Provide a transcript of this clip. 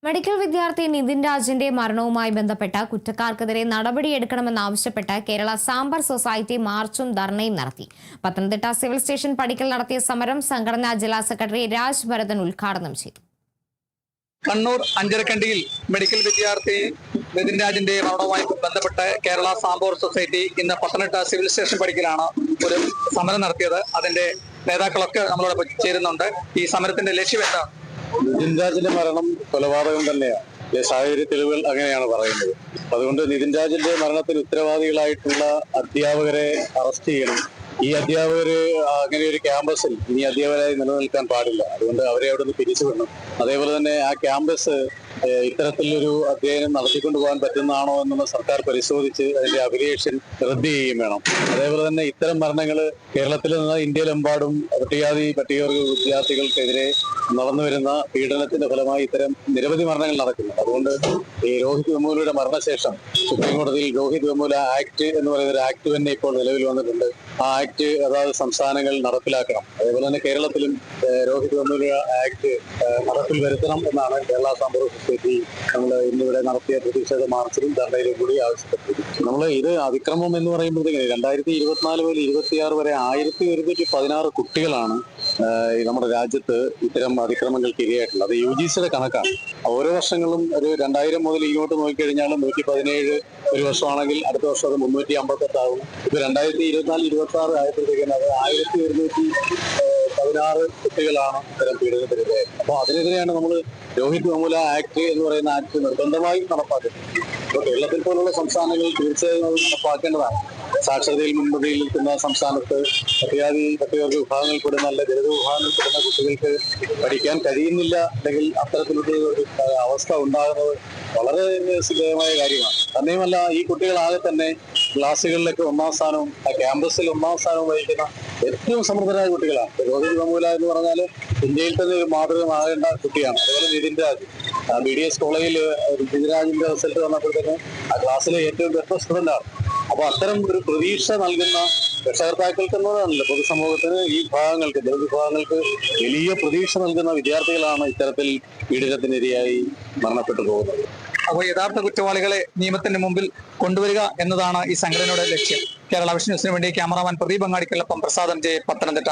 Medical വിദ്യാർത്ഥി നിതിൻ രാജിന്റെ മരണവുമായി ബന്ധപ്പെട്ട കുറ്റക്കാർക്കെതിരെ നടപടിയെടുക്കണമെന്നാവശ്യപ്പെട്ട് കേരള സാംബർ സൊസൈറ്റി മാർച്ചും ധർണയും നടത്തി. പത്തനംതിട്ട സിവിൽ സ്റ്റേഷൻ പടിക്കൽ നടത്തിയ സമരം സംഘടനാ ജില്ലാ സെക്രട്ടറി രാജ് ഭരതൻ ഉദ്ഘാടനം ചെയ്തു. കണ്ണൂർ അഞ്ചരക്കണ്ടിയിൽ മെഡിക്കൽ വിദ്യാർത്ഥി നിതിൻ രാജിന്റെ മരണവുമായി ബന്ധപ്പെട്ട് കേരള സാംബർ സൊസൈറ്റി ഇന്ന് പത്തനംതിട്ട സിവിൽ സ്റ്റേഷൻ പടിക്കലാണ് ഒരു സമരം നടത്തിയത്. അതിന്റെ നേതാക്കളൊക്കെ നമ്മളോടൊപ്പം ചേരുന്നുണ്ട്. ഈ സമരത്തിന്റെ ലക്ഷ്യം എന്താണ്? നിതിൻ രാജിന്റെ മരണം കൊലപാതകം തന്നെയാണ്. സാഹചര്യ തെളിവുകൾ അങ്ങനെയാണ് പറയുന്നത്. അതുകൊണ്ട് നിതിൻ രാജിന്റെ മരണത്തിന് ഉത്തരവാദികളായിട്ടുള്ള അധ്യാപകരെ അറസ്റ്റ് ചെയ്യണം. ഈ അധ്യാപകര് അങ്ങനെ ഒരു ക്യാമ്പസിൽ ഇനി അധ്യാപകരായി നിലനിൽക്കാൻ പാടില്ല. അതുകൊണ്ട് അവരെ അവിടെ നിന്ന് പിരിച്ചുവിടണം. അതേപോലെ തന്നെ ആ ക്യാമ്പസ് ഇത്തരത്തിലൊരു അധ്യയനം നടത്തിക്കൊണ്ടു പോകാൻ പറ്റുന്നതാണോ എന്നുള്ള സർക്കാർ പരിശോധിച്ച് അതിന്റെ അഫിലിയേഷൻ റദ്ദ് ചെയ്യുകയും വേണം. അതേപോലെ തന്നെ ഇത്തരം മരണങ്ങൾ കേരളത്തിൽ നിന്ന് ഇന്ത്യയിലെമ്പാടും പട്ടികവർഗ വിദ്യാർത്ഥികൾക്കെതിരെ നടന്നു വരുന്ന പീഡനത്തിന്റെ ഫലമായി ഇത്തരം നിരവധി മരണങ്ങൾ നടക്കുന്നു. അതുകൊണ്ട് ഈ രോഹിത് വെമുലയുടെ മരണശേഷം സുപ്രീം കോടതിയിൽ രോഹിത് വെമുല ആക്ട് എന്ന് പറയുന്ന ഒരു ആക്ട് തന്നെ ഇപ്പോൾ നിലവിൽ വന്നിട്ടുണ്ട്. ആ ആക്ട് അതായത് സംസ്ഥാനങ്ങൾ നടപ്പിലാക്കണം. അതേപോലെ തന്നെ കേരളത്തിലും രോഹിത് വെമുല ആക്ട് നടപ്പിൽ വരുത്തണം എന്നാണ് കേരള സാംബർ സൊസൈറ്റി നമ്മൾ ഇന്നിവിടെ നടത്തിയ പ്രതിഷേധ മാർച്ചിലും ധർണയിലും കൂടി ആവശ്യപ്പെട്ടു. നമ്മൾ ഇത് അതിക്രമം എന്ന് പറയുമ്പോഴത്തേക്ക് 2024 മുതൽ 26 വരെ 1116 കുട്ടികളാണ് നമ്മുടെ രാജ്യത്ത് ഇത്തരം അതിക്രമങ്ങൾക്ക് ഇരയായിട്ടുള്ളത്. അത് UGCയുടെ കണക്കാണ്. ഓരോ വർഷങ്ങളും ഒരു 2000 മുതൽ ഇങ്ങോട്ട് നോക്കിക്കഴിഞ്ഞാൽ 117 ഒരു വർഷമാണെങ്കിൽ അടുത്ത വർഷം അത് 358 ആകും. ഇപ്പൊ 2024-26 ആയപ്പോഴത്തേക്കും അത് 1116 കുട്ടികളാണ് ഇത്തരം പീഡനത്തിനെതിരെ. അപ്പൊ അതിനെതിരെയാണ് നമ്മൾ രോഹിത് വെമുല ആക്ട് എന്ന് പറയുന്ന ആക്ട് നിർബന്ധമായും നടപ്പാക്കുന്നത്. ഇപ്പൊ കേരളത്തിൽ പോലുള്ള സംസ്ഥാനങ്ങൾ തീർച്ചയായും അത് നടപ്പാക്കേണ്ടതാണ്. സാക്ഷരതയിൽ മുൻപന്തിയിൽ നിൽക്കുന്ന സംസ്ഥാനത്ത് പട്ടികവർഗ വിഭാഗങ്ങളിൽപ്പെടുന്ന നല്ല ദളിത് വിഭാഗങ്ങളിൽപ്പെടുന്ന കുട്ടികൾക്ക് പഠിക്കാൻ കഴിയുന്നില്ല, അല്ലെങ്കിൽ അത്തരത്തിലൊരു അവസ്ഥ ഉണ്ടാകുന്നത് വളരെ ശ്രദ്ധേയമായ കാര്യമാണ്. തന്നെയുമല്ല, ഈ കുട്ടികളാകെ തന്നെ ക്ലാസ്സുകളിലൊക്കെ 1ാം സ്ഥാനവും ക്യാമ്പസിൽ 1ാം സ്ഥാനവും വഹിക്കുന്ന ഏറ്റവും സമൃദ്ധരായ കുട്ടികളാണ്. രോഹിത് വെമുല എന്ന് പറഞ്ഞാൽ ഇന്ത്യയിൽ തന്നെ ഒരു മാതൃകമാകേണ്ട കുട്ടിയാണ്. അതുപോലെ നിതിൻ രാജ് BDS കോളേജിൽ നിതിൻ രാജിന്റെ റിസൾട്ട് വന്നപ്പോഴത്തേക്ക് ആ ക്ലാസ്സിലെ ഏറ്റവും ബെസ്റ്റ് സ്റ്റുഡന്റാണ്. അപ്പൊ അത്തരം ഒരു പ്രതീക്ഷ നൽകുന്ന രക്ഷകർത്താക്കൾക്ക് എന്നതല്ല, പൊതുസമൂഹത്തിന് ഈ വിഭാഗങ്ങൾക്ക് ദളിത് വിഭാഗങ്ങൾക്ക് വലിയ പ്രതീക്ഷ നൽകുന്ന വിദ്യാർത്ഥികളാണ് ഇത്തരത്തിൽ പീഡനത്തിനിരയായി മരണപ്പെട്ടു പോകുന്നത്. അപ്പോൾ യഥാർത്ഥ കുറ്റവാളികളെ നിയമത്തിന് മുമ്പിൽ കൊണ്ടുവരിക എന്നതാണ് ഈ സംഘടനയുടെ ലക്ഷ്യം. കേരള വിഷൻ ന്യൂസിന് വേണ്ടി ക്യാമറാമാൻ പ്രദീപ് അങ്ങാടിക്കൊപ്പം പ്രസാദം ജെ, പത്തനംതിട്ട.